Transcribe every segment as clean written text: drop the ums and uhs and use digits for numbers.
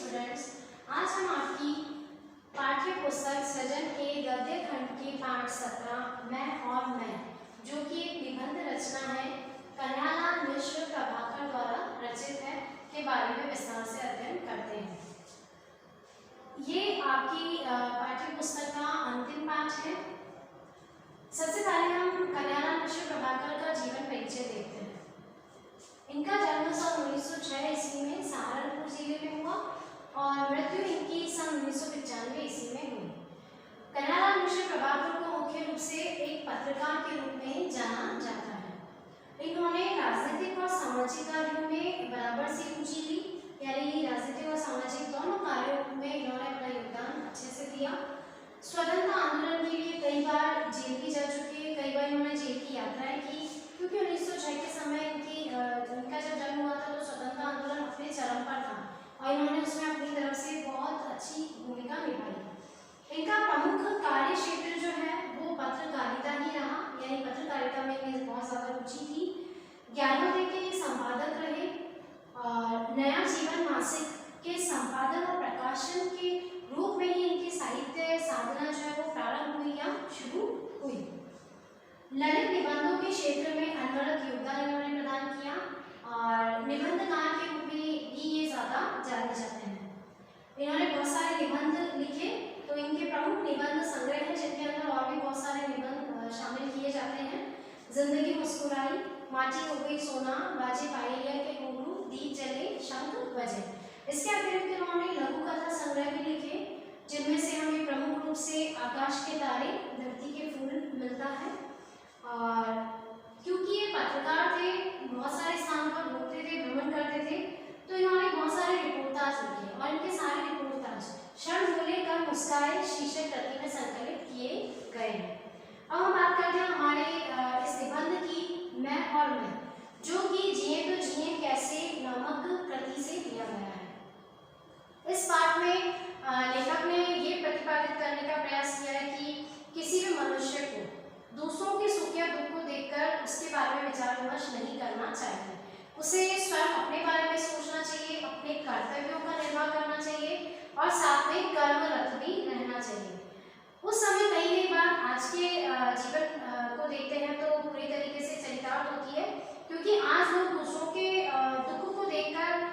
Students, आज हम आपकी पाठ्य पुस्तक सृजन के गद्य खंड के पाठ 17 मैं जो कि एक निबंध रचना है कन्हैयालाल मिश्र प्रभाकर द्वारा रचित है के बारे में विस्तार से अध्ययन करते हैं। ये आपकी पाठ्य पुस्तक का अंतिम पाठ है। सबसे पहले हम कन्हैयालाल मिश्र प्रभाकर का जीवन परिचय देखते हैं। इनका जन्म सन 1906 ईस्वी में सहारनपुर जिले में हुआ और मृत्यु इनकी सन 1995 ईस्वी में हुई। कन्हैयालाल मिश्र प्रभाकर को मुख्य रूप से एक पत्रकार के रूप में जाना जाता है। इन्होंने राजनीतिक और सामाजिक कार्यों में बराबर से रुचि ली, यानी राजनीतिक और सामाजिक दोनों कार्यों में इन्होंने अपना योगदान अच्छे से दिया। स्वतंत्रता आंदोलन के लिए कई बार जेल भी जा चुके हैं, कई बार इन्होंने जेल की यात्राएं की, क्योंकि 1906 के समय इनका जब जन्म हुआ था तो स्वतंत्रता आंदोलन अपने चरम पर था और इन्होंने उसमें अपनी तरफ से बहुत अच्छी भूमिका निभाई। इनका प्रमुख कार्य क्षेत्र जो है वो पत्रकारिता ही रहा, यानी पत्रकारिता में इन्हें बहुत ज़्यादा रुचि थी। ज्ञानोदय के संपादक रहे और नया जीवन मासिक के संपादन और प्रकाशन के रूप में ही इनकी साहित्य साधना जो है वो प्रारंभ हुई या शुरू हुई। ललित निबंधों के क्षेत्र में अनवरत योगदान इन्होंने प्रदान किया और निबंधकार के रूप में भी ये ज़्यादा जाने जाते हैं। इन्होंने बहुत सारे निबंध लिखे, तो इनके प्रमुख निबंध संग्रह हैं जिनके अंदर और भी बहुत सारे निबंध शामिल किए जाते हैं। जिंदगी मुस्कुराई, माटी हो गई सोना, बाजे पायलिया के घुंघरू, दीप जले, शंख बजे। इसके अतिरिक्त इन्होंने लघु कथा संग्रह भी लिखे, जिनमें से हमें प्रमुख रूप से आकाश के तारे, धरती के फूल मिलता है। और क्योंकि ये पत्रकार थे, बहुत सारे स्थानों पर घूमते थे, भ्रमण करते थे, तो इन्होंने बहुत सारे रिपोर्टाज लिखे और इनके सारे रिपोर्टाज क्षण बोले कर मुस्काए शीर्षक कृति में संकलित किए गए हैं। अब हम बात करते हैं हमारे इस निबंध की मैं और मैं, जो कि जिए तो जिए कैसे नामक कृति से लिया गया है। इस पाठ में लेखक ने ये प्रतिपादित करने का प्रयास किया है कि किसी भी मनुष्य को दूसरों के सुख या दुख को देखकर उसके बारे में विचार विमर्श नहीं करना चाहिए। उसे स्वयं अपने बारे में सोचना चाहिए, अपने कर्तव्यों का निर्वाह करना चाहिए और साथ में कर्मरत भी रहना चाहिए। उस समय कई बार आज के जीवन को देखते हैं तो पूरी तरीके से चरितार्थ होती है, क्योंकि आज लोग दूसरों के दुख को देखकर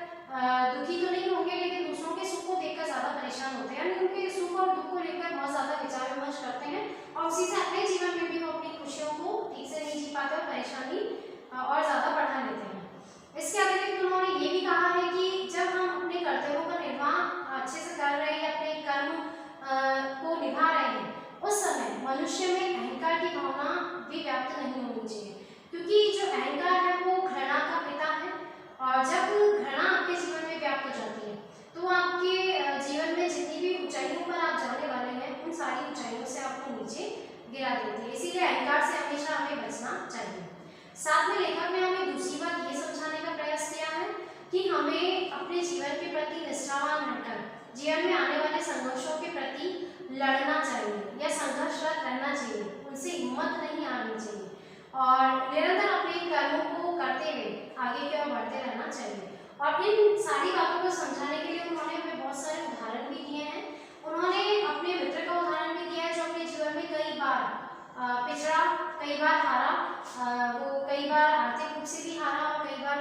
दुखी तो नहीं होंगे, लेकिन दूसरों के सुख को देखकर ज़्यादा परेशान होते हैं, उनके सुख और दुख को लेकर बहुत ज़्यादा विचार विमर्श करते हैं और उसी से अपने जीवन में भी वो अपनी खुशियों को ठीक से नहीं जी पाते और परेशानी और ज़्यादा बढ़ा लेते हैं। इसके अतिरिक्त उन्होंने ये भी कहा है कि जब हम अपने कर्तव्यों का निर्वाह अच्छे से कर रहे हैं, अपने कर्म को निभा रहे हैं, उस समय मनुष्य में अहंकार की भावना भी व्याप्त नहीं होनी चाहिए, क्योंकि जो अहंकार है वो घृणा का पिता है और जब घृणा आपके जीवन में व्याप्त हो जाती है तो आपके जीवन में जितनी भी ऊंचाइयों पर आप जाने वाले हैं उन सारी ऊंचाइयों से आपको नीचे गिरा देती है। इसीलिए अहंकार से हमेशा हमें बचना चाहिए। साथ में लेखक ने हमें दूसरी बात ये समझाने का प्रयास किया है कि हमें अपने जीवन के प्रति निष्ठावान रहकर जीवन में आने वाले संघर्षों के प्रति लड़ना चाहिए या संघर्षरत रहना चाहिए, उनसे हिम्मत नहीं आनी चाहिए और निरंतर अपने कर्मों को करते हुए आगे की ओर बढ़ते रहना चाहिए। और इन सारी बातों को समझाने के लिए उन्होंने हमें बहुत सारे उदाहरण भी दिए हैं। उन्होंने अपने मित्र का उदाहरण भी दिया है जो अपने जीवन में कई बार पिछड़ा, कई बार हारा, वो कई बार आर्थिक रूप से भी हारा और कई बार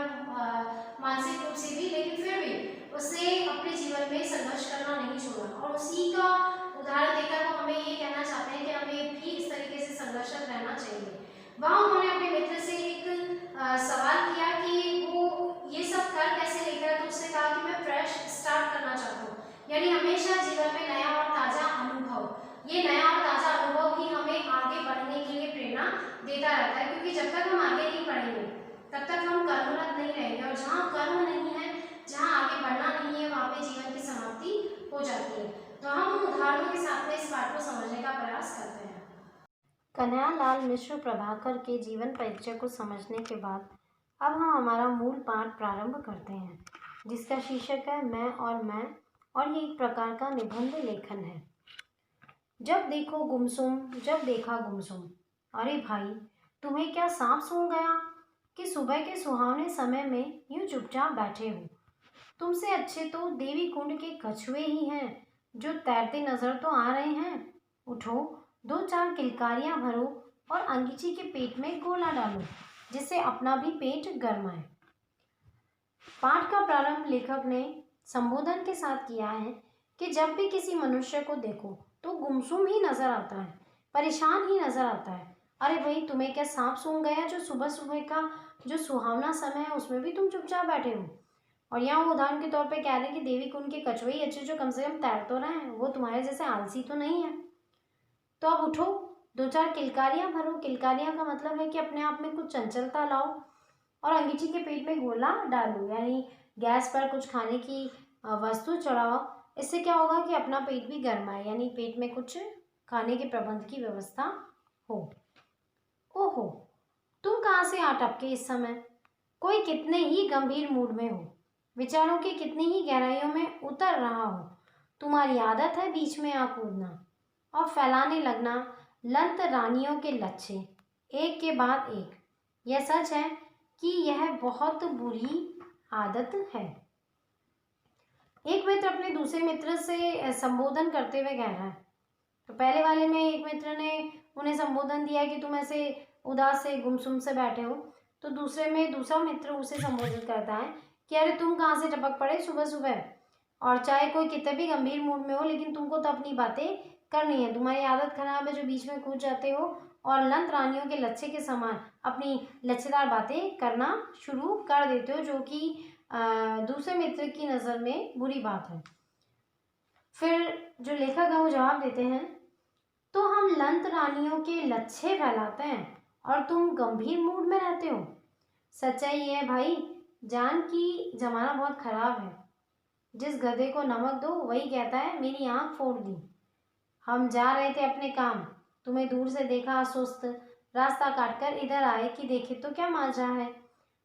मानसिक रूप से भी, लेकिन फिर भी उसने अपने जीवन में संघर्ष करना नहीं छोड़ा और उसी का उदाहरण देकर वो हमें ये कहना चाहते हैं कि हमें भी इस तरीके से संघर्षरत रहना चाहिए। वहाँ उन्होंने अपने मित्र से एक सवाल किया कि वो ये सब कर कैसे लेकर, तो उसने कहा कि मैं फ्रेश स्टार्ट करना चाहता हूँ, यानी हमेशा जीवन में नया और ताज़ा अनुभव, ये नया और ताज़ा अनुभव ही हमें आगे बढ़ने के लिए प्रेरणा देता रहता है, क्योंकि जब तक हम आगे नहीं बढ़ेंगे तब तक हम कर्मरत नहीं रहेंगे और जहाँ कर्म नहीं है, जहाँ आगे बढ़ना नहीं है, वहाँ पे जीवन की समाप्ति हो जाती है। तो हम उदाहरणों के साथ में इस बात को समझने का प्रयास करते हैं। कन्हैयालाल मिश्र प्रभाकर के जीवन परिचय को समझने के बाद अब हम हमारा मूल पाठ प्रारंभ करते हैं, जिसका शीर्षक है मैं और ये एक प्रकार का निबंध लेखन है। जब देखो गुमसुम, जब देखा गुमसुम। अरे भाई, तुम्हें क्या सांप सूंघ गया कि सुबह के सुहावने समय में यूं चुपचाप बैठे हो? तुमसे अच्छे तो देवी कुंड के कछुए ही हैं जो तैरते नजर तो आ रहे हैं। उठो, दो चार किलकारियां भरो और अंगीची के पेट में गोला डालो, जिससे अपना भी पेट गर्म आए। पाठ का प्रारंभ लेखक ने संबोधन के साथ किया है कि जब भी किसी मनुष्य को देखो तो गुमसुम ही नजर आता है, परेशान ही नजर आता है। अरे भाई, तुम्हें क्या सांप सूंघ गया जो सुबह सुबह का जो सुहावना समय है उसमें भी तुम चुपचाप बैठे हो? और यहाँ वो उदाहरण के तौर पे कह रहे हैं कि देवी कुंड के कछुए ही अच्छे जो कम से कम तैर तो रहे हैं, वो तुम्हारे जैसे आलसी तो नहीं है। तो अब उठो, दो चार किलकारियां भरो। किलकारियां का मतलब है कि अपने आप में कुछ चंचलता लाओ और अंगीठी के पेट में गोला डालो, यानी गैस पर कुछ खाने की वस्तु चढ़ाओ। इससे क्या होगा कि अपना पेट भी गर्म आए, यानी पेट में कुछ खाने के प्रबंध की व्यवस्था हो। ओहो, तुम कहाँ से आ टपके इस समय? कोई कितने ही गंभीर मूड में हो, विचारों की कितनी ही गहराइयों में उतर रहा हो। तुम्हारी आदत है बीच में आ कूदना और फैलाने लगना लंत रानियों के लच्छे, एक के बाद एक। यह सच है कि यह बहुत बुरी आदत है। एक मित्र अपने दूसरे मित्र से संबोधन करते हुए कह रहा है। तो पहले वाले में एक मित्र ने उन्हें संबोधन दिया कि तुम ऐसे उदास से गुमसुम से बैठे हो, तो दूसरे में दूसरा मित्र उसे संबोधित करता है कि अरे तुम कहाँ से टपक पड़े सुबह सुबह, और चाहे कोई कितने भी गंभीर मूड में हो लेकिन तुमको तो अपनी बातें करनी है। तुम्हारी आदत खराब है जो बीच में कूद जाते हो और लंत रानियों के लच्छे के समान अपनी लच्छेदार बातें करना शुरू कर देते हो, जो कि दूसरे मित्र की नज़र में बुरी बात है। फिर जो लेखक है वो जवाब देते हैं, तो हम लंत रानियों के लच्छे फैलाते हैं और तुम गंभीर मूड में रहते हो। सच्चाई ये है भाई जान की जमाना बहुत खराब है। जिस गधे को नमक दो वही कहता है मेरी आंख फोड़ दी। हम जा रहे थे अपने काम, तुम्हें दूर से देखा सुस्त, रास्ता काटकर इधर आए कि देखे तो क्या माजरा है,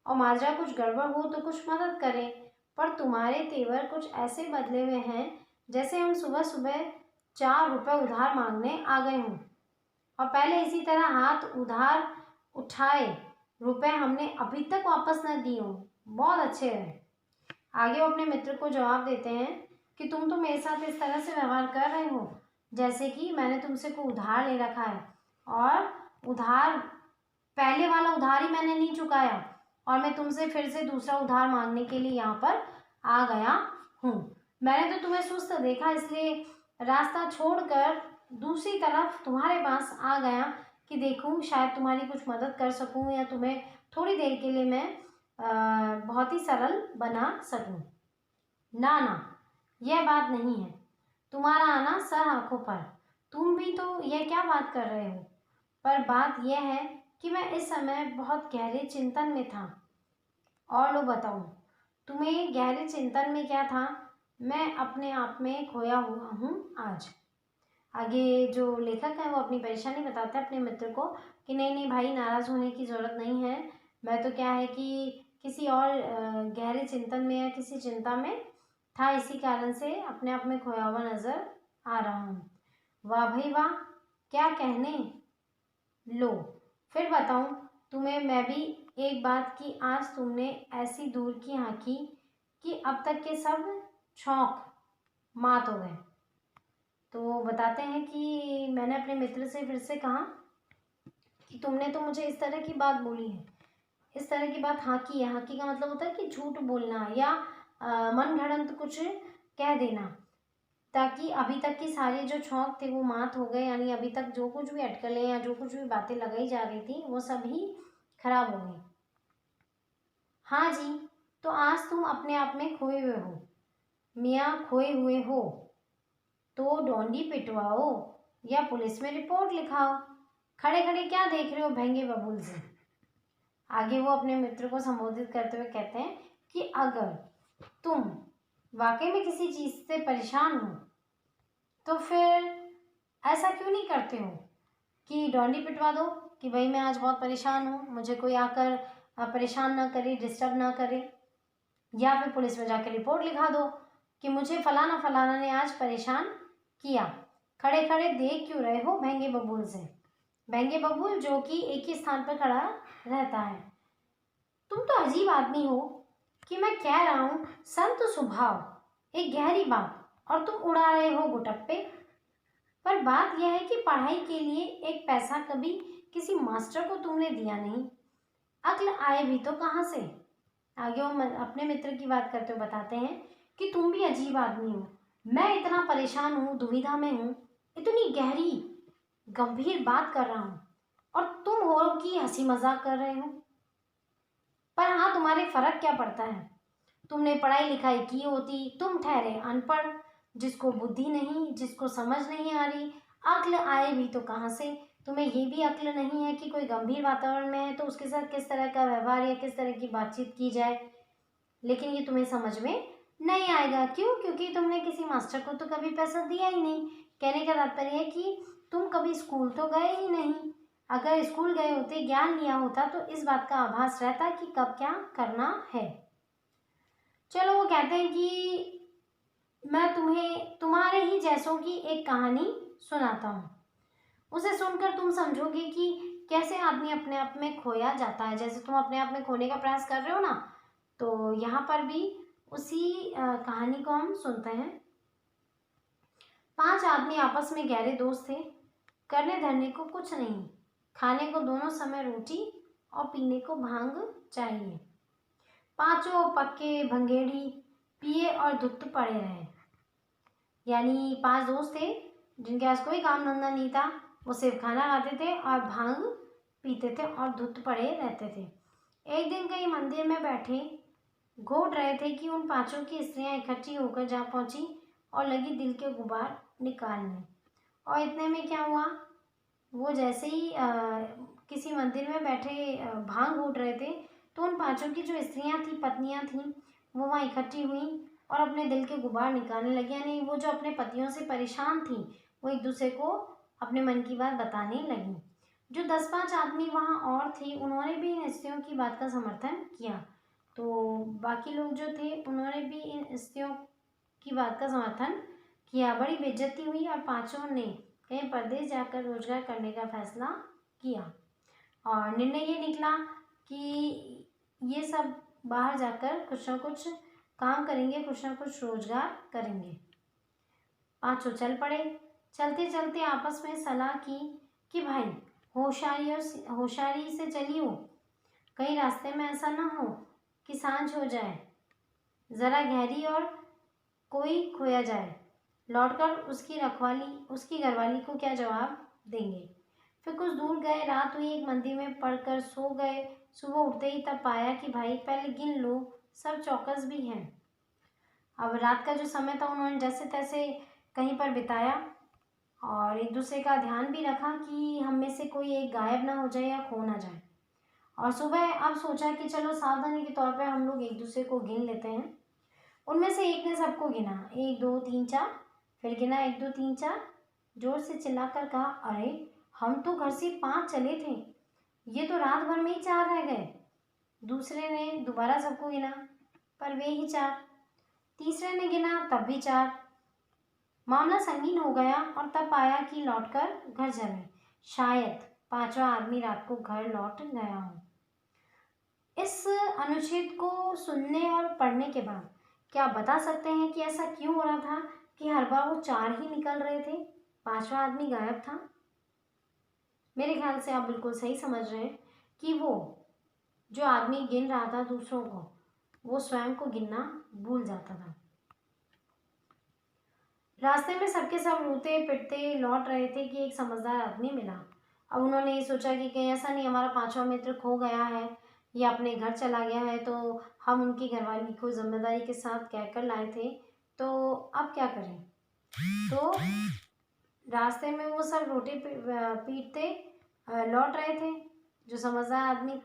और माजरा कुछ गड़बड़ हो तो कुछ मदद करें। पर तुम्हारे तेवर कुछ ऐसे बदले हुए हैं जैसे हम सुबह सुबह 4 रुपए उधार मांगने आ गए हों, और पहले इसी तरह हाथ उधार उठाए रुपए हमने अभी तक वापस न दिए हों। बहुत अच्छे रहे। आगे वो अपने मित्र को जवाब देते हैं कि तुम तो मेरे साथ इस तरह से व्यवहार कर रहे हो जैसे कि मैंने तुमसे कोई उधार ले रखा है, और उधार पहले वाला उधार ही मैंने नहीं चुकाया और मैं तुमसे फिर से दूसरा उधार मांगने के लिए यहाँ पर आ गया हूँ। मैंने तो तुम्हें सुस्त देखा इसलिए रास्ता छोड़कर दूसरी तरफ तुम्हारे पास आ गया कि देखूँ शायद तुम्हारी कुछ मदद कर सकूँ या तुम्हें थोड़ी देर के लिए मैं बहुत ही सरल बना सकूँ। ना ना, यह बात नहीं है। तुम्हारा आना सर आंखों पर। तुम भी तो यह क्या बात कर रहे हो? पर बात यह है कि मैं इस समय बहुत गहरे चिंतन में था। और लो बताऊं, तुम्हें गहरे चिंतन में क्या था? मैं अपने आप में खोया हुआ हूँ आज। आगे जो लेखक है वो अपनी परेशानी बताता है अपने मित्र को कि नहीं नहीं भाई, नाराज़ होने की ज़रूरत नहीं है। मैं तो क्या है कि किसी और गहरे चिंतन में या किसी चिंता में था, इसी कारण से अपने आप में खोया हुआ नज़र आ रहा हूँ। वाह भाई वाह, क्या कहने। लो फिर बताऊँ तुम्हें मैं भी एक बात कि आज तुमने ऐसी दूर की आँखी कि अब तक के सब छौंक मात हो गए। तो बताते हैं कि मैंने अपने मित्र से फिर से कहा कि तुमने तो मुझे इस तरह की बात बोली है, इस तरह की बात हाँकी है। हाँकी का मतलब होता है कि झूठ बोलना या मन घड़ंत कुछ कह देना, ताकि अभी तक की सारे जो छौंक थे वो मात हो गए, यानी अभी तक जो कुछ भी अटकलें या जो कुछ भी बातें लगाई जा रही थी वो सब ही खराब हो गई। हाँ जी, तो आज तुम अपने आप में खोए हुए हो। मियाँ खोए हुए हो तो डोंडी पिटवाओ या पुलिस में रिपोर्ट लिखाओ। खड़े खड़े क्या देख रहे हो भेंगे बबूल से। आगे वो अपने मित्र को संबोधित करते हुए कहते हैं कि अगर तुम वाकई में किसी चीज़ से परेशान हो तो फिर ऐसा क्यों नहीं करते हो कि डोंडी पिटवा दो कि भाई मैं आज बहुत परेशान हूँ, मुझे कोई आकर परेशान ना करे, डिस्टर्ब ना करे। या फिर पुलिस में जाकर रिपोर्ट लिखा दो कि मुझे फलाना फलाना ने आज परेशान किया। खड़े खड़े देख क्यों रहे हो भेंगे बबूल से। भेंगे बबूल जो कि एक ही स्थान पर खड़ा रहता है। तुम तो अजीब आदमी हो कि मैं कह रहा हूँ संत स्वभाव, एक गहरी बात, और तुम उड़ा रहे हो गुटप्पे। पर बात यह है कि पढ़ाई के लिए एक पैसा कभी किसी मास्टर को तुमने दिया नहीं। अक्ल आए भी तो कहाँ से। आगे वो अपने मित्र की बात करते हुए बताते हैं कि तुम भी अजीब आदमी हो। मैं इतना परेशान हूँ, दुविधा में हूँ, इतनी गहरी गंभीर बात कर रहा हूँ, और तुम हो कि हंसी मजाक कर रहे हो। पर हाँ, तुम्हारे फर्क क्या पड़ता है। तुमने पढ़ाई लिखाई की होती, तुम ठहरे अनपढ़, जिसको बुद्धि नहीं, जिसको समझ नहीं आ रही। अक्ल आए भी तो कहाँ से। तुम्हें ये भी अक्ल नहीं है कि कोई गंभीर वातावरण में है तो उसके साथ किस तरह का व्यवहार या किस तरह की बातचीत की जाए। लेकिन ये तुम्हें समझ में नहीं आएगा। क्यों? क्योंकि तुमने किसी मास्टर को तो कभी पैसा दिया ही नहीं। कहने का तात्पर्य है कि तुम कभी स्कूल तो गए ही नहीं। अगर स्कूल गए होते, ज्ञान लिया होता, तो इस बात का आभास रहता कि कब क्या करना है। चलो, वो कहते हैं कि मैं तुम्हें तुम्हारे ही जैसों की एक कहानी सुनाता हूँ। उसे सुनकर तुम समझोगे कि कैसे आदमी अपने आप में खोया जाता है। जैसे तुम अपने आप में खोने का प्रयास कर रहे हो ना, तो यहाँ पर भी उसी कहानी को हम सुनते हैं। 5 आदमी आपस में गहरे दोस्त थे। करने धरने को कुछ नहीं, खाने को दोनों समय रोटी और पीने को भांग चाहिए। पांचों पक्के भंगेड़ी पिए और धुत पड़े रहे। यानी 5 दोस्त थे जिनके पास कोई काम धंधा नहीं था। वो सिर्फ खाना खाते थे और भांग पीते थे और धुत पड़े रहते थे। एक दिन कहीं मंदिर में बैठे घोट रहे थे कि उन 5 की स्त्रियां इकट्ठी होकर जा पहुंची और लगी दिल के गुबार निकालने। और इतने में क्या हुआ, वो जैसे ही किसी मंदिर में बैठे भांग घोट रहे थे, तो उन 5 की जो स्त्रियां थी, पत्नियां थी, वो वहाँ इकट्ठी हुई और अपने दिल के गुबार निकालने लगी। यानी वो जो अपने पतियों से परेशान थी, वो एक दूसरे को अपने मन की बात बताने लगी। जो 10-5 आदमी वहाँ और थे, उन्होंने भी इन स्त्रियों की बात का समर्थन किया। तो बाकी लोग जो थे, उन्होंने भी इन स्त्रियों की बात का समर्थन किया। बड़ी बेइज्जती हुई और 5 ने कहीं परदेश जाकर रोजगार करने का फैसला किया। और निर्णय ये निकला कि ये सब बाहर जाकर कुछ ना कुछ काम करेंगे, कुछ ना कुछ रोजगार करेंगे। 5 चल पड़े। चलते चलते आपस में सलाह की कि भाई होशियारी से चलियो, कहीं रास्ते में ऐसा ना हो कि सांझ हो जाए, ज़रा गहरी और कोई खोया जाए। लौटकर उसकी घरवाली को क्या जवाब देंगे। फिर कुछ दूर गए, रात हुई, एक मंदिर में पढ़कर सो गए। सुबह उठते ही तब पाया कि भाई पहले गिन लो, सब चौकस भी हैं। अब रात का जो समय था, उन्होंने जैसे तैसे कहीं पर बिताया और एक दूसरे का ध्यान भी रखा कि हम में से कोई एक गायब ना हो जाए या खो ना जाए। और सुबह अब सोचा कि चलो सावधानी के तौर पर हम लोग एक दूसरे को गिन लेते हैं। उनमें से एक ने सबको गिना, 1 2 3 4। फिर गिना 1 2 3 4, जोर से चिल्लाकर कहा, अरे हम तो घर से 5 चले थे, ये तो रात भर में ही 4 रह गए। दूसरे ने दोबारा सबको गिना, पर वे ही 4। तीसरे ने गिना, तब भी 4। मामला संगीन हो गया और तब पाया कि लौटकर घर चले। शायद 5वां आदमी रात को घर लौट गया हो। इस अनुच्छेद को सुनने और पढ़ने के बाद क्या आप बता सकते हैं कि ऐसा क्यों हो रहा था कि हर बार वो 4 ही निकल रहे थे, 5वां आदमी गायब था। मेरे ख्याल से आप बिल्कुल सही समझ रहे हैं कि वो जो आदमी गिन रहा था दूसरों को, वो स्वयं को गिनना भूल जाता था। रास्ते में सबके सब रोते पिटते लौट रहे थे कि एक समझदार आदमी मिला। अब उन्होंने ये सोचा कि कहीं ऐसा नहीं हमारा 5वां मित्र खो गया है या अपने घर चला गया है, तो हम उनकी घरवाली को जिम्मेदारी के साथ कहकर लाए थे, तो अब क्या करें। तो रास्ते में वो सब रोटे पीटते लौट रहे थे। जो समझदार आदमी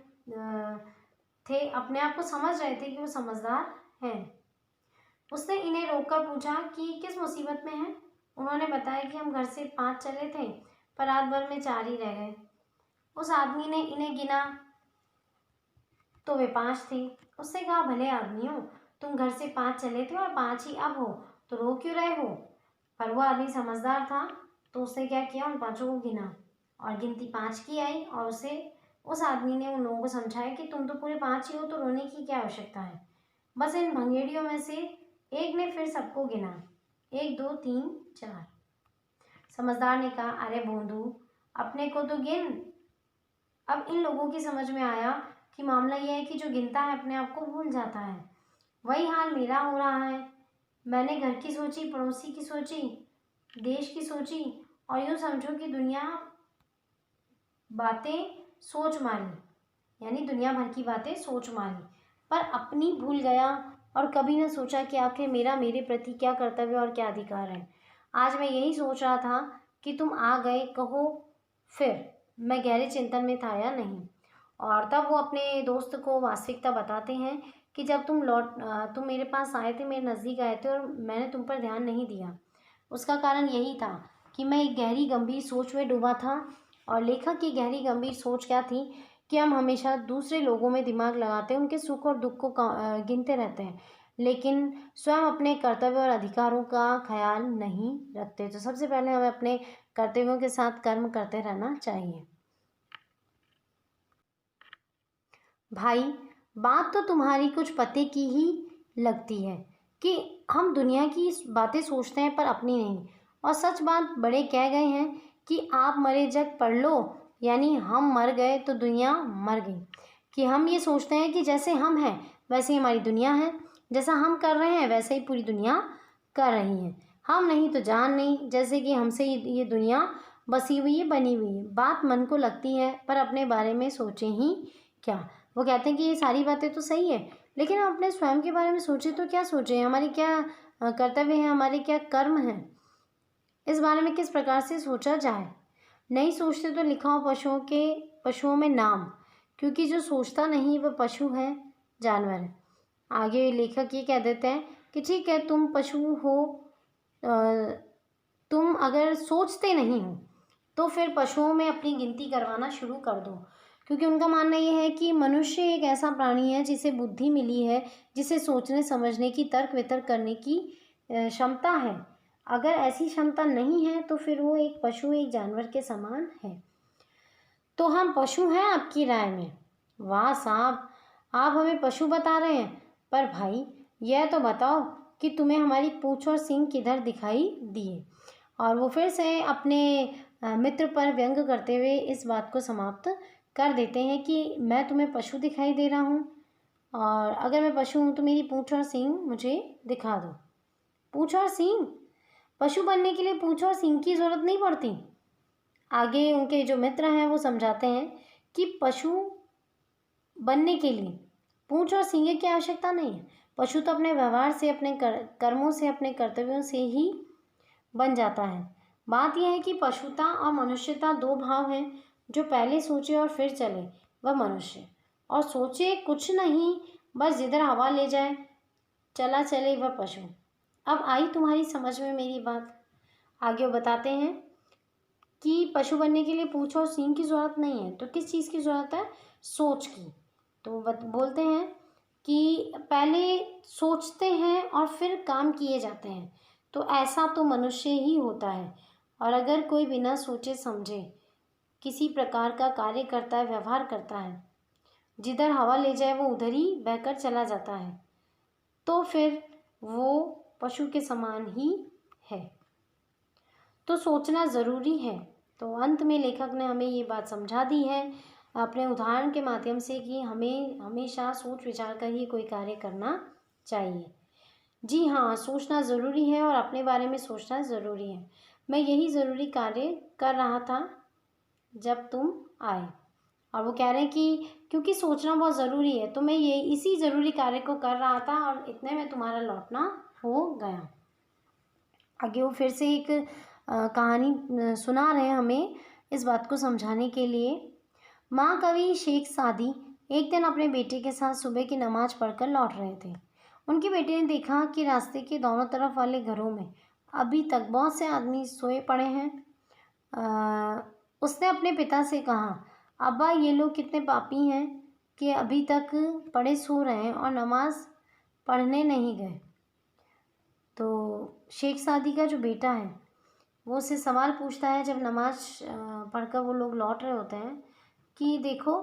थे, अपने आप को समझ रहे थे कि वो समझदार हैं। उसने इन्हें रोककर पूछा कि किस मुसीबत में हैं। उन्होंने बताया कि हम घर से 5 चले थे, पर रात भर में 4 ही रह गए। उस आदमी ने इन्हें गिना तो वे 5 थे। उसने कहा, भले आदमी हो, तुम घर से 5 चले थे और 5 ही अब हो, तो रो क्यों रहे हो। पर वो आदमी समझदार था, तो उसने क्या किया, उन 5 को गिना और गिनती 5 की आई। और उस आदमी ने उन लोगों को समझाया कि तुम तो पूरे 5 ही हो, तो रोने की क्या आवश्यकता है। बस इन भंगेड़ियों में से एक ने फिर सबको गिना, 1 2 3 4। समझदार ने कहा, अरे भोंदू, अपने को तो गिन। अब इन लोगों की समझ में आया कि मामला यह है कि जो गिनता है अपने आप को भूल जाता है। वही हाल मेरा हो रहा है। मैंने घर की सोची, पड़ोसी की सोची, देश की सोची, और यूँ समझो कि दुनिया बातें सोच मारी, यानी दुनिया भर की बातें सोच मारी, पर अपनी भूल गया और कभी न सोचा कि आखिर मेरा मेरे प्रति क्या कर्तव्य और क्या अधिकार है। आज मैं यही सोच रहा था कि तुम आ गए, कहो फिर। मैं गहरे चिंतन में था या नहीं। और तब वो अपने दोस्त को वास्तविकता बताते हैं कि जब तुम मेरे पास आए थे, मेरे नज़दीक आए थे और मैंने तुम पर ध्यान नहीं दिया। उसका कारण यही था कि मैं एक गहरी गंभीर सोच में डूबा था। और लेखक की गहरी गंभीर सोच क्या थी कि हम हमेशा दूसरे लोगों में दिमाग लगाते हैं, उनके सुख और दुख को गिनते रहते हैं, लेकिन स्वयं अपने कर्तव्य और अधिकारों का ख्याल नहीं रखते। तो सबसे पहले हमें अपने कर्तव्यों के साथ कर्म करते रहना चाहिए। भाई, बात तो तुम्हारी कुछ पते की ही लगती है कि हम दुनिया की बातें सोचते हैं पर अपनी नहीं। और सच बात बड़े कह गए हैं कि आप मरे जग पढ़ लो, यानी हम मर गए तो दुनिया मर गई। कि हम ये सोचते हैं कि जैसे हम हैं वैसे ही हमारी दुनिया है, जैसा हम कर रहे हैं वैसे ही पूरी दुनिया कर रही है। हम नहीं तो जान नहीं, जैसे कि हमसे ये दुनिया बसी हुई है, बनी हुई है। बात मन को लगती है पर अपने बारे में सोचें ही क्या। वो कहते हैं कि ये सारी बातें तो सही है, लेकिन हम अपने स्वयं के बारे में सोचें तो क्या सोचें, हमारी क्या कर्तव्य हैं, हमारे क्या कर्म हैं, इस बारे में किस प्रकार से सोचा जाए। नहीं सोचते तो लिखा हो पशुओं में नाम, क्योंकि जो सोचता नहीं वह पशु है, जानवर है। आगे लेखक ये कह देते हैं कि ठीक है, तुम पशु हो, तुम अगर सोचते नहीं हो तो फिर पशुओं में अपनी गिनती करवाना शुरू कर दो, क्योंकि उनका मानना ये है कि मनुष्य एक ऐसा प्राणी है जिसे बुद्धि मिली है, जिसे सोचने समझने की, तर्क वितर्क करने की क्षमता है। अगर ऐसी क्षमता नहीं है तो फिर वो एक पशु, एक जानवर के समान है। तो हम पशु हैं आपकी राय में? वाह साहब, आप हमें पशु बता रहे हैं, पर भाई यह तो बताओ कि तुम्हें हमारी पूंछ और सींग किधर दिखाई दिए। और वो फिर से अपने मित्र पर व्यंग करते हुए इस बात को समाप्त कर देते हैं कि मैं तुम्हें पशु दिखाई दे रहा हूँ, और अगर मैं पशु हूँ तो मेरी पूंछ और सींग मुझे दिखा दो। पूंछ और सींग? पशु बनने के लिए पूंछ और सींग की जरूरत नहीं पड़ती। आगे उनके जो मित्र हैं वो समझाते हैं कि पशु बनने के लिए पूंछ और सींग की आवश्यकता नहीं है। पशु तो अपने व्यवहार से, अपने कर्मों से, अपने कर्तव्यों से ही बन जाता है। बात यह है कि पशुता और मनुष्यता दो भाव हैं। जो पहले सोचे और फिर चले वह मनुष्य, और सोचे कुछ नहीं, बस जिधर हवा ले जाए चला चले वह पशु। अब आई तुम्हारी समझ में मेरी बात? आगे वो बताते हैं कि पशु बनने के लिए पूंछ और सींग की ज़रूरत नहीं है, तो किस चीज़ की ज़रूरत है? सोच की। तो बोलते हैं कि पहले सोचते हैं और फिर काम किए जाते हैं, तो ऐसा तो मनुष्य ही होता है। और अगर कोई बिना सोचे समझे किसी प्रकार का कार्य करता है, व्यवहार करता है, जिधर हवा ले जाए वो उधर ही बहकर चला जाता है, तो फिर वो पशु के समान ही है। तो सोचना ज़रूरी है। तो अंत में लेखक ने हमें ये बात समझा दी है अपने उदाहरण के माध्यम से कि हमें हमेशा सोच विचार कर ही कोई कार्य करना चाहिए। जी हाँ, सोचना ज़रूरी है और अपने बारे में सोचना ज़रूरी है। मैं यही ज़रूरी कार्य कर रहा था जब तुम आए। और वो कह रहे हैं कि क्योंकि सोचना बहुत ज़रूरी है, तो मैं ये इसी ज़रूरी कार्य को कर रहा था और इतने में तुम्हारा लौटना हो गया। आगे वो फिर से एक कहानी सुना रहे हैं हमें इस बात को समझाने के लिए। माँ कवि शेख सादी एक दिन अपने बेटे के साथ सुबह की नमाज पढ़कर लौट रहे थे। उनके बेटे ने देखा कि रास्ते के दोनों तरफ वाले घरों में अभी तक बहुत से आदमी सोए पड़े हैं। उसने अपने पिता से कहा, अब्बा, ये लोग कितने पापी हैं कि अभी तक पड़े सो रहे हैं और नमाज पढ़ने नहीं गए। तो शेख सादी का जो बेटा है वो उससे सवाल पूछता है जब नमाज पढ़कर वो लोग लौट रहे होते हैं कि देखो,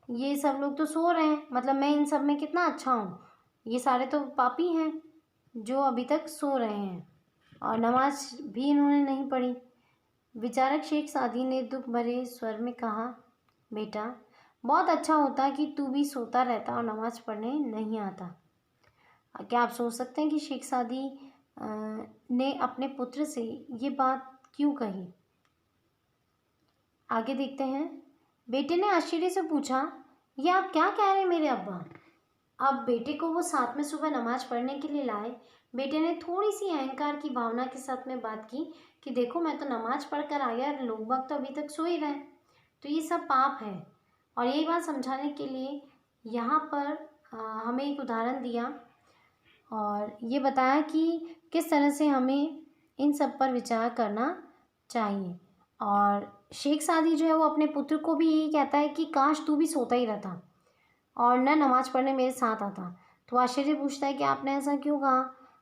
ये सब लोग तो सो रहे हैं, मतलब मैं इन सब में कितना अच्छा हूँ, ये सारे तो पापी हैं जो अभी तक सो रहे हैं और नमाज भी इन्होंने नहीं पढ़ी। विचारक शेख सादी ने दुख भरे स्वर में कहा, बेटा, बहुत अच्छा होता कि तू भी सोता रहता और नमाज पढ़ने नहीं आता। क्या आप सोच सकते हैं कि शेख सादी ने अपने पुत्र से ये बात क्यों कही? आगे देखते हैं। बेटे ने आश्चर्य से पूछा, ये आप क्या कह रहे हैं मेरे अब्बा? अब बेटे को वो साथ में सुबह नमाज पढ़ने के लिए लाए। बेटे ने थोड़ी सी अहंकार की भावना के साथ में बात की कि देखो, मैं तो नमाज पढ़कर आया, लोग वक्त तो अभी तक सो ही रहे, तो ये सब पाप है। और यही बात समझाने के लिए यहाँ पर हमें एक उदाहरण दिया और ये बताया कि किस तरह से हमें इन सब पर विचार करना चाहिए। और शेख सादी जो है वो अपने पुत्र को भी यही कहता है कि काश तू भी सोता ही रहता और न नमाज पढ़ने मेरे साथ आता। तो आश्चर्य पूछता है कि आपने ऐसा क्यों कहा?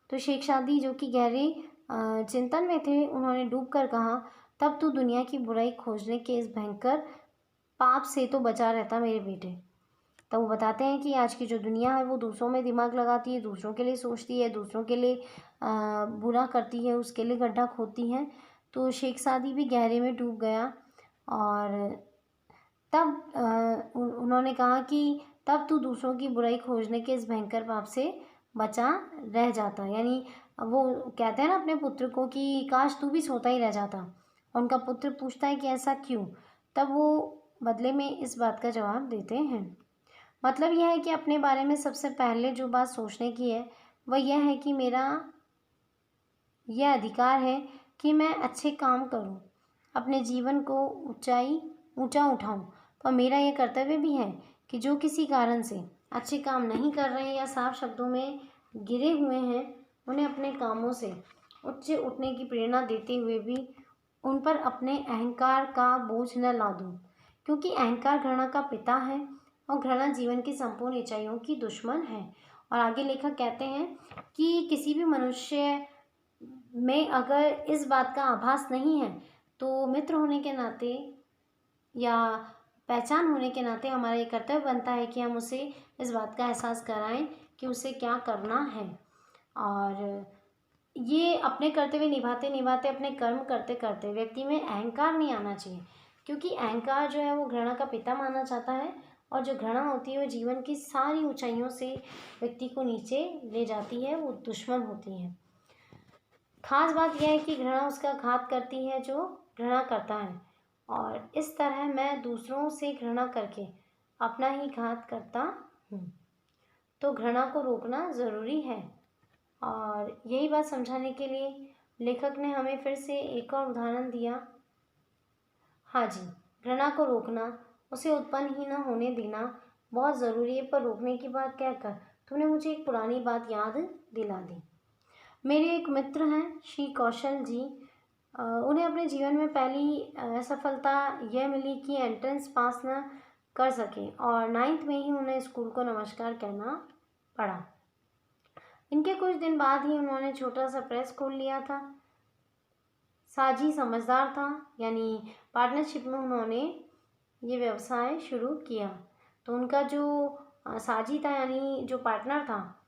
तो शेख सादी जो कि गहरे चिंतन में थे, उन्होंने डूब कर कहा, तब तू दुनिया की बुराई खोजने के इस भयंकर पाप से तो बचा रहता मेरे बेटे। तो वो बताते हैं कि आज की जो दुनिया है वो दूसरों में दिमाग लगाती है, दूसरों के लिए सोचती है, दूसरों के लिए बुरा करती है, उसके लिए गड्ढा खोदती है। तो शेख सादी भी गहरे में डूब गया और तब उन्होंने कहा कि तब तू दूसरों की बुराई खोजने के इस भयंकर पाप से बचा रह जाता। यानी वो कहते हैं ना अपने पुत्र को कि काश तू भी सोता ही रह जाता। उनका पुत्र पूछता है कि ऐसा क्यों? तब वो बदले में इस बात का जवाब देते हैं। मतलब यह है कि अपने बारे में सबसे पहले जो बात सोचने की है वह यह है कि मेरा यह अधिकार है कि मैं अच्छे काम करूं, अपने जीवन को ऊंचा उठाऊं। पर मेरा यह कर्तव्य भी है कि जो किसी कारण से अच्छे काम नहीं कर रहे हैं या साफ शब्दों में गिरे हुए हैं, उन्हें अपने कामों से उच्च उठने की प्रेरणा देते हुए भी उन पर अपने अहंकार का बोझ न ला दूं, क्योंकि अहंकार घृणा का पिता है और घृणा जीवन की संपूर्ण इच्छाओं की दुश्मन है। और आगे लेखक कहते हैं कि किसी भी मनुष्य में अगर इस बात का आभास नहीं है तो मित्र होने के नाते या पहचान होने के नाते हमारा ये कर्तव्य बनता है कि हम उसे इस बात का एहसास कराएं कि उसे क्या करना है। और ये अपने कर्तव्य निभाते निभाते, अपने कर्म करते करते व्यक्ति में अहंकार नहीं आना चाहिए, क्योंकि अहंकार जो है वो घृणा का पिता माना जाता है और जो घृणा होती है वो जीवन की सारी ऊंचाइयों से व्यक्ति को नीचे ले जाती है, वो दुश्मन होती है। खास बात यह है कि घृणा उसका घात करती है जो घृणा करता है, और इस तरह मैं दूसरों से घृणा करके अपना ही घात करता हूँ। तो घृणा को रोकना ज़रूरी है। और यही बात समझाने के लिए लेखक ने हमें फिर से एक और उदाहरण दिया। हाँ जी, घृणा को रोकना, उसे उत्पन्न ही ना होने देना बहुत ज़रूरी है। पर रोकने की बात कहकर तूने मुझे एक पुरानी बात याद दिला दी। मेरे एक मित्र हैं श्री कौशल जी। उन्हें अपने जीवन में पहली असफलता यह मिली कि एंट्रेंस पास न कर सके और 9th में ही उन्हें स्कूल को नमस्कार कहना पड़ा। इनके कुछ दिन बाद ही उन्होंने छोटा सा प्रेस खोल लिया था। साजी समझदार था, यानी पार्टनरशिप में उन्होंने ये व्यवसाय शुरू किया। तो उनका जो साजी था, यानी जो पार्टनर था,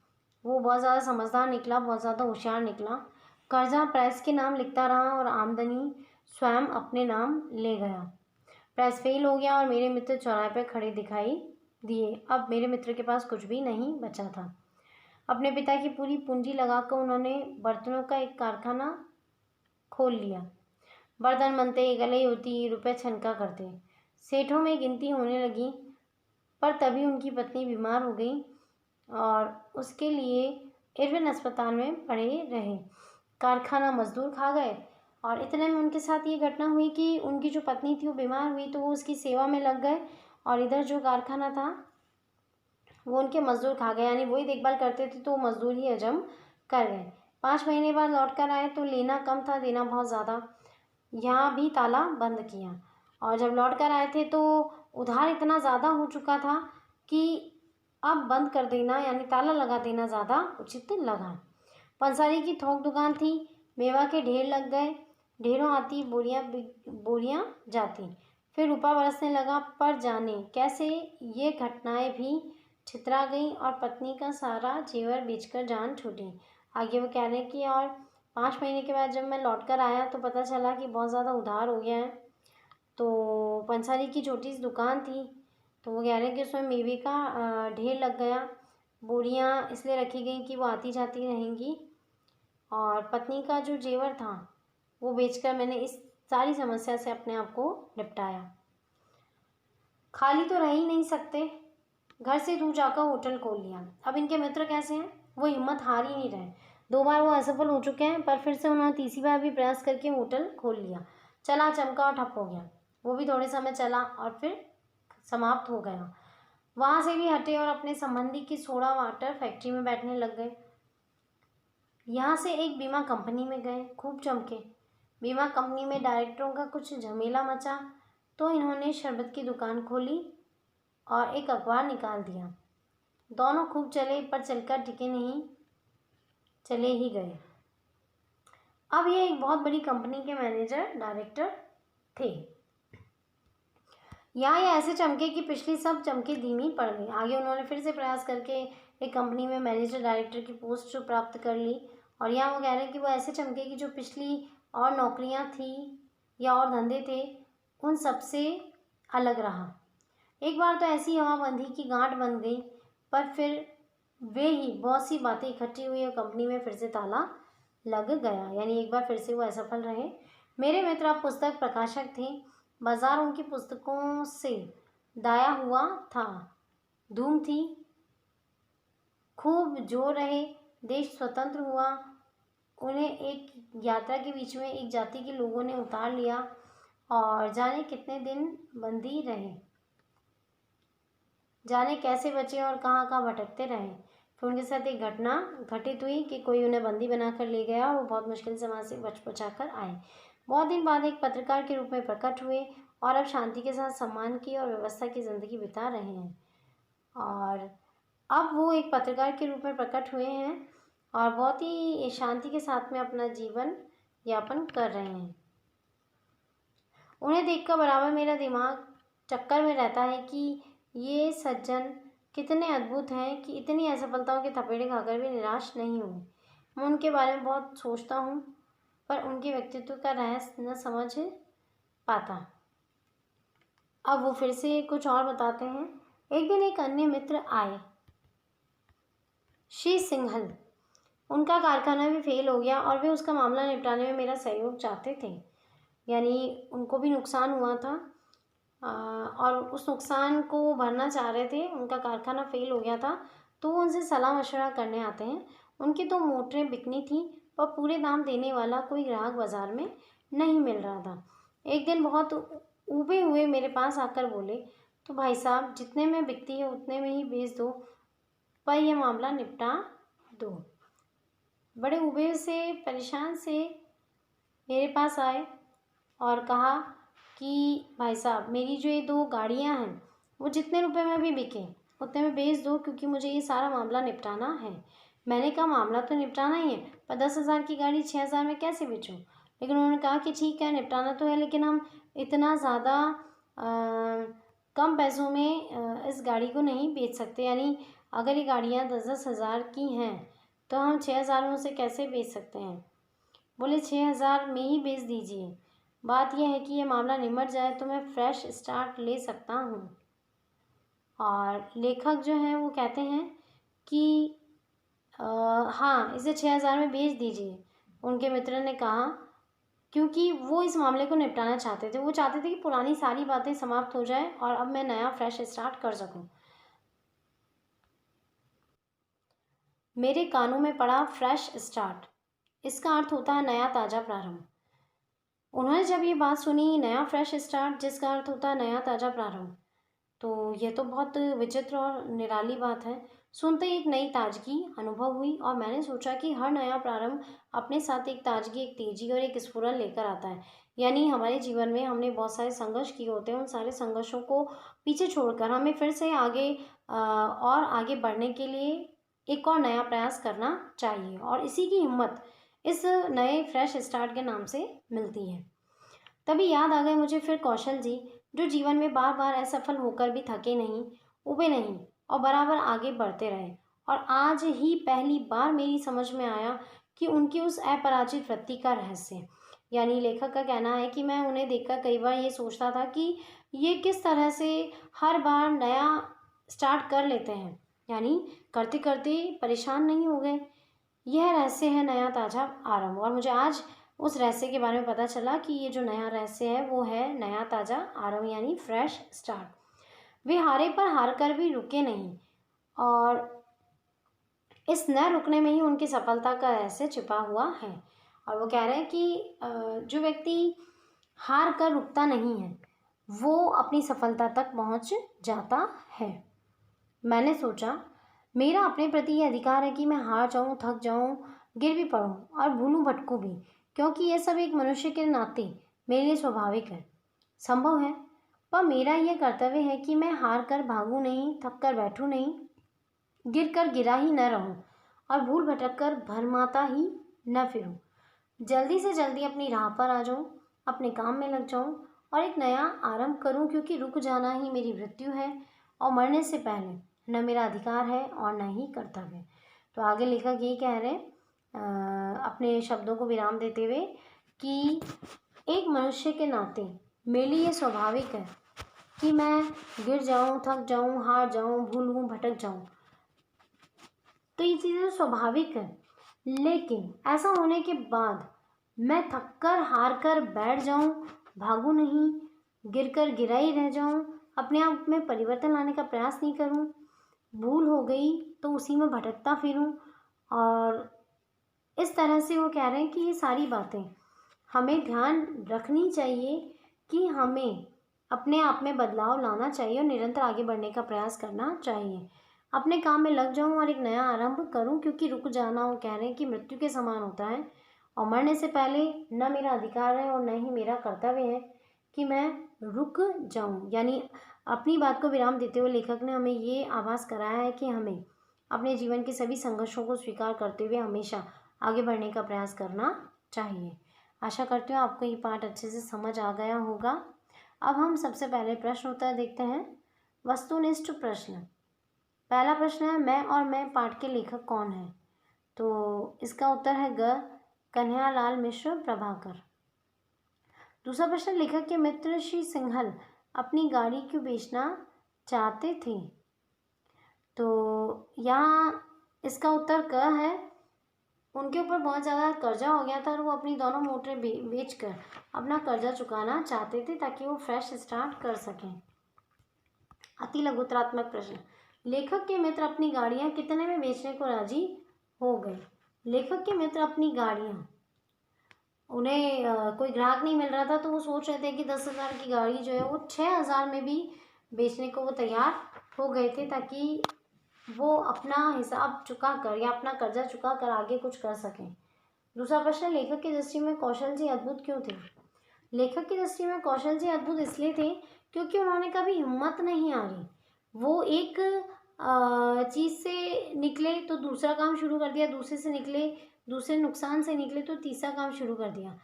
वो बहुत ज़्यादा समझदार निकला, बहुत ज़्यादा होशियार निकला। कर्जा प्रेस के नाम लिखता रहा और आमदनी स्वयं अपने नाम ले गया। प्रेस फेल हो गया और मेरे मित्र चौराहे पर खड़े दिखाई दिए। अब मेरे मित्र के पास कुछ भी नहीं बचा था। अपने पिता की पूरी पूंजी लगाकर उन्होंने बर्तनों का एक कारखाना खोल लिया। बर्तन बनते, गले होती, रुपए छनका करते। सेठों में गिनती होने लगी, पर तभी उनकी पत्नी बीमार हो गई और उसके लिए इरविन अस्पताल में पड़े रहे। कारखाना मजदूर खा गए और इतने में उनके साथ ये घटना हुई कि उनकी जो पत्नी थी वो बीमार हुई, तो वो उसकी सेवा में लग गए और इधर जो कारखाना था वो उनके मजदूर खा गए, यानी वही देखभाल करते थे तो मजदूर ही हजम कर गए। 5 महीने बाद लौट कर आए तो लेना कम था, देना बहुत ज़्यादा। यहाँ भी ताला बंद किया और जब लौट कर आए थे तो उधार इतना ज़्यादा हो चुका था कि अब बंद कर देना, यानी ताला लगा देना ज़्यादा उचित लगा। पंसारी की थोक दुकान थी, मेवा के ढेर लग गए। ढेरों आती, बोरियां जाती, फिर रुपा बरसने लगा। पर जाने कैसे ये घटनाएं भी छितरा गई और पत्नी का सारा जेवर बेचकर जान छूटी। आगे वो कह रहे हैं कि और 5 महीने के बाद जब मैं लौट कर आया तो पता चला कि बहुत ज़्यादा उधार हो गया है। तो पंसारी की छोटी सी दुकान थी, तो वो कह रहे हैं कि उसमें मेवे का ढेर लग गया। बोरियां इसलिए रखी गई कि वो आती जाती रहेंगी, और पत्नी का जो जेवर था वो बेचकर मैंने इस सारी समस्या से अपने आप को निपटाया। खाली तो रह ही नहीं सकते, घर से दूर जाकर होटल खोल लिया। अब इनके मित्र कैसे हैं, वो हिम्मत हार ही नहीं रहे। 2 बार वो असफल हो चुके हैं, पर फिर से उन्होंने तीसरी बार भी प्रयास करके होटल खोल लिया। चला चमका और ठप हो गया। वो भी थोड़े समय चला और फिर समाप्त हो गया। वहाँ से भी हटे और अपने संबंधी की सोडा वाटर फैक्ट्री में बैठने लग गए। यहाँ से एक बीमा कंपनी में गए, खूब चमके। बीमा कंपनी में डायरेक्टरों का कुछ झमेला मचा, तो इन्होंने शरबत की दुकान खोली और एक अखबार निकाल दिया। दोनों खूब चले, पर चलकर टिके नहीं, चले ही गए। अब ये एक बहुत बड़ी कंपनी के मैनेजर डायरेक्टर थे। यहाँ ये ऐसे चमके कि पिछली सब चमके धीमी पड़ गई। आगे उन्होंने फिर से प्रयास करके एक कंपनी में मैनेजर डायरेक्टर की पोस्ट प्राप्त कर ली, और यहाँ वो कह रहे हैं कि वो ऐसे चमके कि जो पिछली और नौकरियाँ थी या और धंधे थे उन सब से अलग रहा। एक बार तो ऐसी हवाबंदी की गांठ बन गई, पर फिर वे ही बहुत सी बातें इकट्ठी हुई और कंपनी में फिर से ताला लग गया। यानी एक बार फिर से वो असफल रहे। मेरे मित्र अब पुस्तक प्रकाशक थे। बाजार उनकी पुस्तकों से दाया हुआ था। धूम थी, खूब जोर रहे। देश स्वतंत्र हुआ। उन्हें एक यात्रा के बीच में एक जाति के लोगों ने उतार लिया और जाने कितने दिन बंदी रहे, जाने कैसे बचे और कहाँ कहाँ भटकते रहे। फिर उनके साथ एक घटना घटित हुई कि कोई उन्हें बंदी बनाकर ले गया और वो बहुत मुश्किल से वहाँ से बच बचा कर आए। बहुत दिन बाद एक पत्रकार के रूप में प्रकट हुए और अब शांति के साथ सम्मान की और व्यवस्था की ज़िंदगी बिता रहे हैं। और अब वो एक पत्रकार के रूप में प्रकट हुए हैं और बहुत ही शांति के साथ में अपना जीवन यापन कर रहे हैं। उन्हें देखकर बराबर मेरा दिमाग चक्कर में रहता है कि ये सज्जन कितने अद्भुत हैं कि इतनी असफलताओं के थपेड़े खाकर भी निराश नहीं हुए। मैं उनके बारे में बहुत सोचता हूँ, पर उनके व्यक्तित्व का रहस्य न समझ पाता। अब वो फिर से कुछ और बताते हैं। एक दिन एक अन्य मित्र आए, श्री सिंघल। उनका कारखाना भी फेल हो गया और वे उसका मामला निपटाने में मेरा सहयोग चाहते थे। यानी उनको भी नुकसान हुआ था और उस नुकसान को वो भरना चाह रहे थे। उनका कारखाना फेल हो गया था, तो वो उनसे सलाह मशवरा करने आते हैं। उनकी तो मोटरें बिकनी थी, पर पूरे दाम देने वाला कोई ग्राहक बाजार में नहीं मिल रहा था। एक दिन बहुत ऊबे हुए मेरे पास आकर बोले, तो भाई साहब जितने में बिकती है उतने में ही बेच दो, पर यह मामला निपटा दो। बड़े ऊबे से परेशान से मेरे पास आए और कहा कि भाई साहब मेरी जो ये 2 गाड़ियाँ हैं वो जितने रुपए में भी बिके उतने में बेच दो, क्योंकि मुझे ये सारा मामला निपटाना है। मैंने कहा मामला तो निपटाना ही है, पर 10,000 की गाड़ी 6,000 में कैसे बेचूं? लेकिन उन्होंने कहा कि ठीक है निपटाना तो है, लेकिन हम इतना ज़्यादा कम पैसों में इस गाड़ी को नहीं बेच सकते। यानी अगर ये गाड़ियाँ 10-10 हज़ार की हैं तो हम 6,000 में उसे कैसे बेच सकते हैं? बोले 6,000 में ही बेच दीजिए। बात यह है कि ये मामला निमट जाए तो मैं फ्रेश स्टार्ट ले सकता हूँ। और लेखक जो हैं वो कहते हैं कि हाँ इसे 6,000 में बेच दीजिए। उनके मित्र ने कहा, क्योंकि वो इस मामले को निपटाना चाहते थे। वो चाहते थे कि पुरानी सारी बातें समाप्त हो जाए और अब मैं नया फ्रेश स्टार्ट कर सकूं। मेरे कानों में पड़ा फ्रेश स्टार्ट, इसका अर्थ होता है नया ताज़ा प्रारंभ। उन्होंने जब ये बात सुनी, नया फ्रेश स्टार्ट जिसका अर्थ होता है नया ताज़ा प्रारंभ, तो ये तो बहुत विचित्र और निराली बात है। सुनते ही एक नई ताजगी अनुभव हुई और मैंने सोचा कि हर नया प्रारंभ अपने साथ एक ताजगी, एक तेजी और एक स्फुरन लेकर आता है। यानी हमारे जीवन में हमने बहुत सारे संघर्ष किए होते हैं, उन सारे संघर्षों को पीछे छोड़कर हमें फिर से आगे और आगे बढ़ने के लिए एक और नया प्रयास करना चाहिए, और इसी की हिम्मत इस नए फ्रेश स्टार्ट के नाम से मिलती है। तभी याद आ गए मुझे फिर कौशल जी, जो जीवन में बार बार असफल होकर भी थके नहीं, उबे नहीं, और बराबर आगे बढ़ते रहे। और आज ही पहली बार मेरी समझ में आया कि उनकी उस अपराजित वृत्ति का रहस्य। यानी लेखक का कहना है कि मैं उन्हें देखकर कई बार ये सोचता था कि ये किस तरह से हर बार नया स्टार्ट कर लेते हैं, यानी करते करते परेशान नहीं हो गए। यह रहस्य है नया ताज़ा आरंभ। और मुझे आज उस रहस्य के बारे में पता चला कि ये जो नया रहस्य है वो है नया ताज़ा आरंभ, यानी फ्रेश स्टार्ट। वे हारे पर हार कर भी रुके नहीं, और इस न रुकने में ही उनकी सफलता का रहस्य छिपा हुआ है। और वो कह रहे हैं कि जो व्यक्ति हार कर रुकता नहीं है वो अपनी सफलता तक पहुंच जाता है। मैंने सोचा मेरा अपने प्रति ये अधिकार है कि मैं हार जाऊं, थक जाऊं, गिर भी पड़ूं और भूलूं भटकूं भी, क्योंकि ये सब एक मनुष्य के नाते मेरे लिए स्वाभाविक है, संभव है। पर मेरा यह कर्तव्य है कि मैं हार कर भागूं नहीं, थक कर बैठूं नहीं, गिर कर गिरा ही न रहूं और भूल भटक कर भरमाता ही न फिरूं। जल्दी से जल्दी अपनी राह पर आ जाऊं, अपने काम में लग जाऊं और एक नया आरंभ करूं, क्योंकि रुक जाना ही मेरी मृत्यु है और मरने से पहले न मेरा अधिकार है और न ही कर्तव्य। तो आगे लेखक ये कह रहे अपने शब्दों को विराम देते हुए कि एक मनुष्य के नाते मेरे लिए स्वाभाविक है कि मैं गिर जाऊं, थक जाऊं, हार जाऊं, भूलूं, भटक जाऊं। तो ये चीज़ें स्वाभाविक है, लेकिन ऐसा होने के बाद मैं थक कर हार कर बैठ जाऊं, भागूं नहीं, गिर कर गिरा ही रह जाऊं, अपने आप में परिवर्तन लाने का प्रयास नहीं करूं, भूल हो गई तो उसी में भटकता फिरूं। और इस तरह से वो कह रहे हैं कि ये सारी बातें हमें ध्यान रखनी चाहिए कि हमें अपने आप में बदलाव लाना चाहिए और निरंतर आगे बढ़ने का प्रयास करना चाहिए। अपने काम में लग जाऊं और एक नया आरंभ करूं, क्योंकि रुक जाना, वो कह रहे हैं कि मृत्यु के समान होता है और मरने से पहले न मेरा अधिकार है और न ही मेरा कर्तव्य है कि मैं रुक जाऊं। यानी अपनी बात को विराम देते हुए लेखक ने हमें ये आभास कराया है कि हमें अपने जीवन के सभी संघर्षों को स्वीकार करते हुए हमेशा आगे बढ़ने का प्रयास करना चाहिए। आशा करती हूँ आपको ये पाठ अच्छे से समझ आ गया होगा। अब हम सबसे पहले प्रश्न उत्तर देखते हैं। वस्तुनिष्ठ प्रश्न। पहला प्रश्न है, मैं और मैं पाठ के लेखक कौन है? तो इसका उत्तर है ग कन्हैयालाल मिश्र प्रभाकर। दूसरा प्रश्न, लेखक के मित्र श्री सिंघल अपनी गाड़ी क्यों बेचना चाहते थे? तो यहाँ इसका उत्तर क है, उनके ऊपर बहुत ज़्यादा कर्जा हो गया था और वो अपनी दोनों मोटरें बेचकर अपना कर्जा चुकाना चाहते थे ताकि वो फ्रेश स्टार्ट कर सकें। अति लघुतरात्मक प्रश्न, लेखक के मित्र अपनी गाड़ियाँ कितने में बेचने को राजी हो गए? लेखक के मित्र अपनी गाड़ियाँ, उन्हें कोई ग्राहक नहीं मिल रहा था तो वो सोच रहे थे कि 10,000 की गाड़ी जो है वो 6,000 में भी बेचने को वो तैयार हो गए थे, ताकि वो अपना हिसाब चुका कर या अपना कर्जा चुका कर आगे कुछ कर सकें। दूसरा प्रश्न, लेखक की दृष्टि में कौशल जी अद्भुत क्यों थे? लेखक की दृष्टि में कौशल जी अद्भुत इसलिए थे क्योंकि उन्होंने कभी हिम्मत नहीं हारी। वो एक चीज़ से निकले तो दूसरा काम शुरू कर दिया, दूसरे से निकले, दूसरे नुकसान से निकले तो तीसरा काम शुरू कर दिया।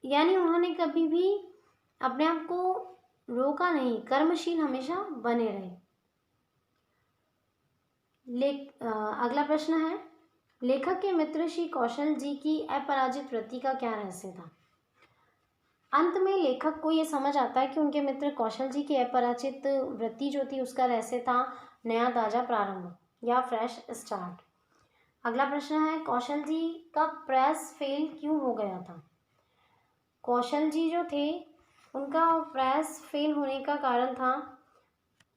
यानी उन्होंने कभी भी अपने आप को रोका नहीं, कर्मशील हमेशा बने रहे। अगला प्रश्न है, लेखक के मित्र श्री कौशल जी की अपराजित वृत्ति का क्या रहस्य था? अंत में लेखक को ये समझ आता है कि उनके मित्र कौशल जी की अपराजित वृत्ति जो थी उसका रहस्य था नया ताजा प्रारंभ या फ्रेश स्टार्ट। अगला प्रश्न है, कौशल जी का प्रेस फेल क्यों हो गया था? कौशल जी जो थे उनका प्रेस फेल होने का कारण था,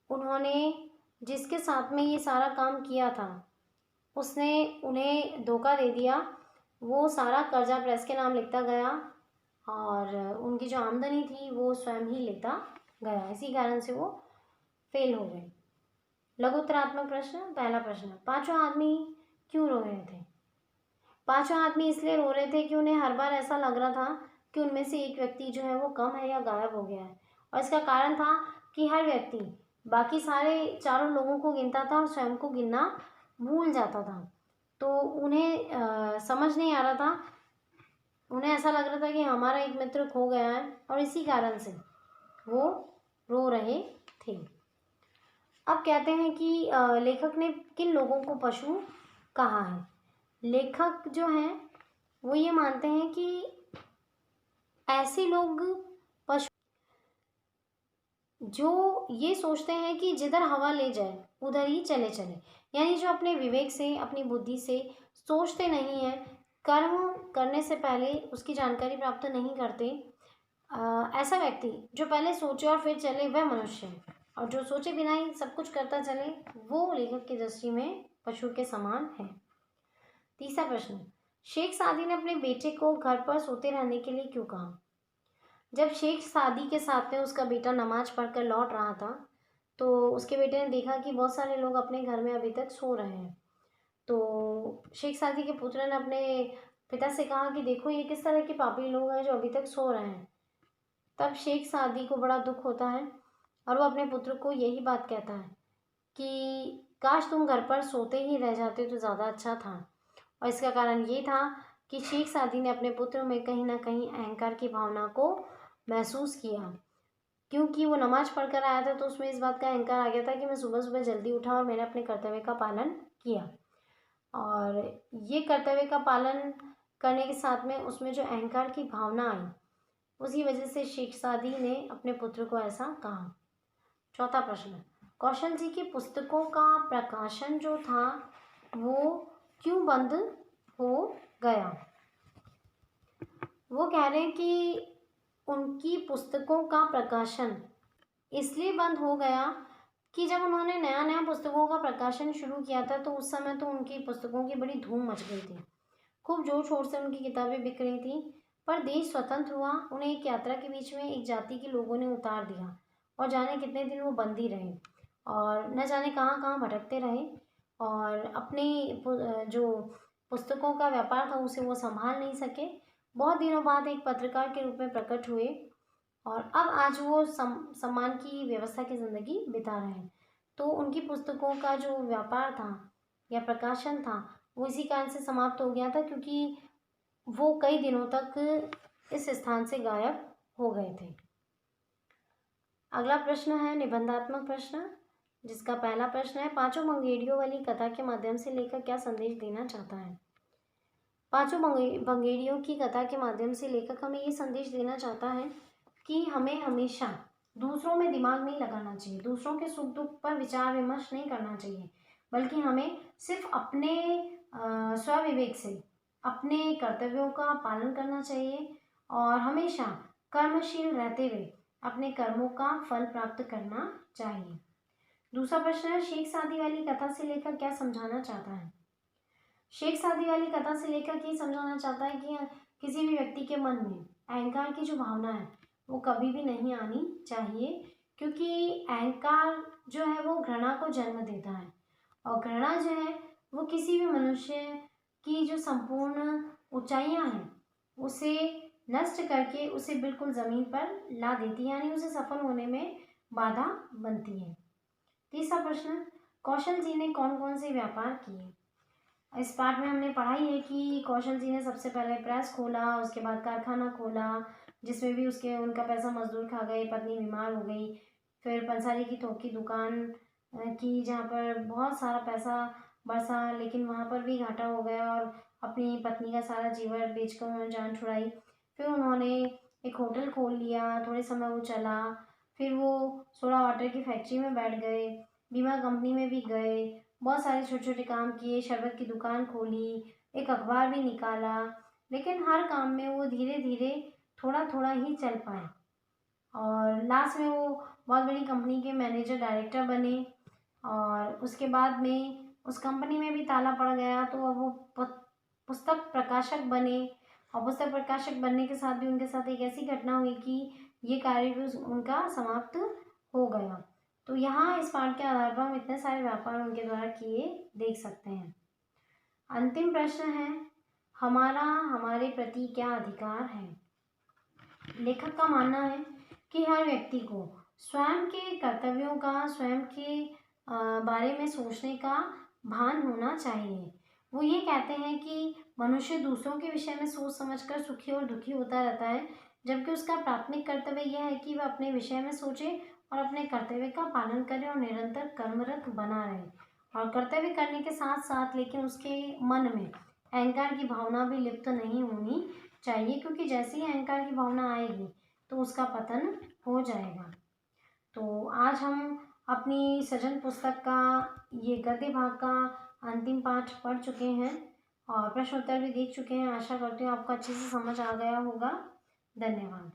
उन्होंने जिसके साथ में ये सारा काम किया था उसने उन्हें धोखा दे दिया। वो सारा कर्जा प्रेस के नाम लिखता गया और उनकी जो आमदनी थी वो स्वयं ही लेता गया, इसी कारण से वो फेल हो गए। लघुत्तरात्मक प्रश्न। पहला प्रश्न, पांचों आदमी क्यों रो रहे थे? पांचों आदमी इसलिए रो रहे थे कि उन्हें हर बार ऐसा लग रहा था कि उनमें से एक व्यक्ति जो है वो कम है या गायब हो गया है, और इसका कारण था कि हर व्यक्ति बाकी सारे चारों लोगों को गिनता था और स्वयं को गिनना भूल जाता था। तो उन्हें समझ नहीं आ रहा था, उन्हें ऐसा लग रहा था कि हमारा एक मित्र खो गया है और इसी कारण से वो रो रहे थे। अब कहते हैं कि लेखक ने किन लोगों को पशु कहा है। लेखक जो हैं वो ये मानते हैं कि ऐसे लोग पशु जो ये सोचते हैं कि जिधर हवा ले जाए उधर ही चले चले, यानी जो अपने विवेक से, अपनी बुद्धि से सोचते नहीं हैं, कर्म करने से पहले उसकी जानकारी प्राप्त नहीं करते, ऐसा व्यक्ति जो पहले सोचे और फिर चले वह मनुष्य है, और जो सोचे बिना ही सब कुछ करता चले वो लेखक की दृष्टि में पशु के समान है। तीसरा प्रश्न, शेख सादी ने अपने बेटे को घर पर सोते रहने के लिए क्यों कहा। जब शेख सादी के साथ में उसका बेटा नमाज पढ़कर लौट रहा था तो उसके बेटे ने देखा कि बहुत सारे लोग अपने घर में अभी तक सो रहे हैं। तो शेख सादी के पुत्र ने अपने पिता से कहा कि देखो ये किस तरह के पापी लोग हैं जो अभी तक सो रहे हैं। तब शेख सादी को बड़ा दुख होता है और वो अपने पुत्र को यही बात कहता है कि काश तुम घर पर सोते ही रह जाते तो ज़्यादा अच्छा था। और इसका कारण ये था कि शेख सादी ने अपने पुत्र में कहीं ना कहीं अहंकार की भावना को महसूस किया, क्योंकि वो नमाज पढ़कर आया था तो उसमें इस बात का अहंकार आ गया था कि मैं सुबह सुबह जल्दी उठा और मैंने अपने कर्तव्य का पालन किया। और ये कर्तव्य का पालन करने के साथ में उसमें जो अहंकार की भावना आई, उसी वजह से शेख सादी ने अपने पुत्र को ऐसा कहा। चौथा प्रश्न, कौशल जी की पुस्तकों का प्रकाशन जो था वो क्यों बंद हो गया। वो कह रहे हैं कि उनकी पुस्तकों का प्रकाशन इसलिए बंद हो गया कि जब उन्होंने नया नया पुस्तकों का प्रकाशन शुरू किया था तो उस समय तो उनकी पुस्तकों की बड़ी धूम मच गई थी, खूब जोर शोर से उनकी किताबें बिक रही थी। पर देश स्वतंत्र हुआ, उन्हें एक यात्रा के बीच में एक जाति के लोगों ने उतार दिया और जाने कितने दिन वो बंदी रहे और न जाने कहाँ कहाँ भटकते रहे और अपनी जो पुस्तकों का व्यापार था उसे वो संभाल नहीं सके। बहुत दिनों बाद एक पत्रकार के रूप में प्रकट हुए और अब आज वो सम्मान की व्यवस्था की ज़िंदगी बिता रहे हैं। तो उनकी पुस्तकों का जो व्यापार था या प्रकाशन था वो इसी कारण से समाप्त हो गया था, क्योंकि वो कई दिनों तक इस स्थान से गायब हो गए थे। अगला प्रश्न है निबंधात्मक प्रश्न, जिसका पहला प्रश्न है, पांचों मंगेड़ियों वाली कथा के माध्यम से लेखक क्या संदेश देना चाहता है। पांचों मंगेड़ियों की कथा के माध्यम से लेखक हमें ये संदेश देना चाहता है कि हमें हमेशा दूसरों में दिमाग नहीं लगाना चाहिए, दूसरों के सुख दुख पर विचार विमर्श नहीं करना चाहिए, बल्कि हमें सिर्फ अपने स्वविवेक से अपने कर्तव्यों का पालन करना चाहिए और हमेशा कर्मशील रहते हुए अपने कर्मों का फल प्राप्त करना चाहिए। दूसरा प्रश्न है, शेख सादी वाली कथा से लेकर क्या समझाना चाहता है। शेख सादी वाली कथा से लेकर ये समझाना चाहता है कि किसी भी व्यक्ति के मन में अहंकार की जो भावना है वो कभी भी नहीं आनी चाहिए, क्योंकि अहंकार जो है वो घृणा को जन्म देता है और घृणा जो है वो किसी भी मनुष्य की जो संपूर्ण ऊंचाइयां हैं उसे नष्ट करके उसे बिल्कुल ज़मीन पर ला देती है, यानी उसे सफल होने में बाधा बनती है। तीसरा प्रश्न, कौशल जी ने कौन कौन से व्यापार किए। इस पार्ट में हमने पढ़ा ही है कि कौशल जी ने सबसे पहले प्रेस खोला, उसके बाद कारखाना खोला जिसमें भी उनका पैसा मजदूर खा गए, पत्नी बीमार हो गई, फिर पंसारी की थोक की दुकान की जहाँ पर बहुत सारा पैसा बरसा लेकिन वहाँ पर भी घाटा हो गया और अपनी पत्नी का सारा जीवन बेचकर उन्होंने जान छुड़ाई। फिर उन्होंने एक होटल खोल लिया, थोड़े समय वो चला, फिर वो सोडा वाटर की फैक्ट्री में बैठ गए, बीमा कंपनी में भी गए, बहुत सारे छोटे छोटे काम किए, शरबत की दुकान खोली, एक अखबार भी निकाला, लेकिन हर काम में वो धीरे धीरे थोड़ा थोड़ा ही चल पाए और लास्ट में वो बहुत बड़ी कंपनी के मैनेजर डायरेक्टर बने और उसके बाद में उस कंपनी में भी ताला पड़ गया तो अब वो पुस्तक प्रकाशक बने और पुस्तक प्रकाशक बनने के साथ भी उनके साथ एक ऐसी घटना हुई कि ये कार्य भी उनका समाप्त हो गया। तो यहाँ इस पाठ के आधार पर हम इतने सारे व्यापार उनके द्वारा किए देख सकते हैं। अंतिम प्रश्न है, हमारा हमारे प्रति क्या अधिकार है। लेखक का मानना है कि हर व्यक्ति को स्वयं के कर्तव्यों का, स्वयं के बारे में सोचने का भान होना चाहिए। वो ये कहते हैं कि मनुष्य दूसरों के विषय में सोच समझकर सुखी और दुखी होता रहता है, जबकि उसका प्राथमिक कर्तव्य यह है कि वह अपने विषय में सोचे और अपने कर्तव्य का पालन करे और निरंतर कर्मरत बना रहे। और कर्तव्य करने के साथ साथ लेकिन उसके मन में अहंकार की भावना भी लिप्त नहीं होनी चाहिए, क्योंकि जैसे ही अहंकार की भावना आएगी तो उसका पतन हो जाएगा। तो आज हम अपनी सृजन पुस्तक का ये गद्य भाग का अंतिम पाठ पढ़ चुके हैं और प्रश्न उत्तर भी देख चुके हैं। आशा करती हूँ आपको अच्छे से समझ आ गया होगा। धन्यवाद।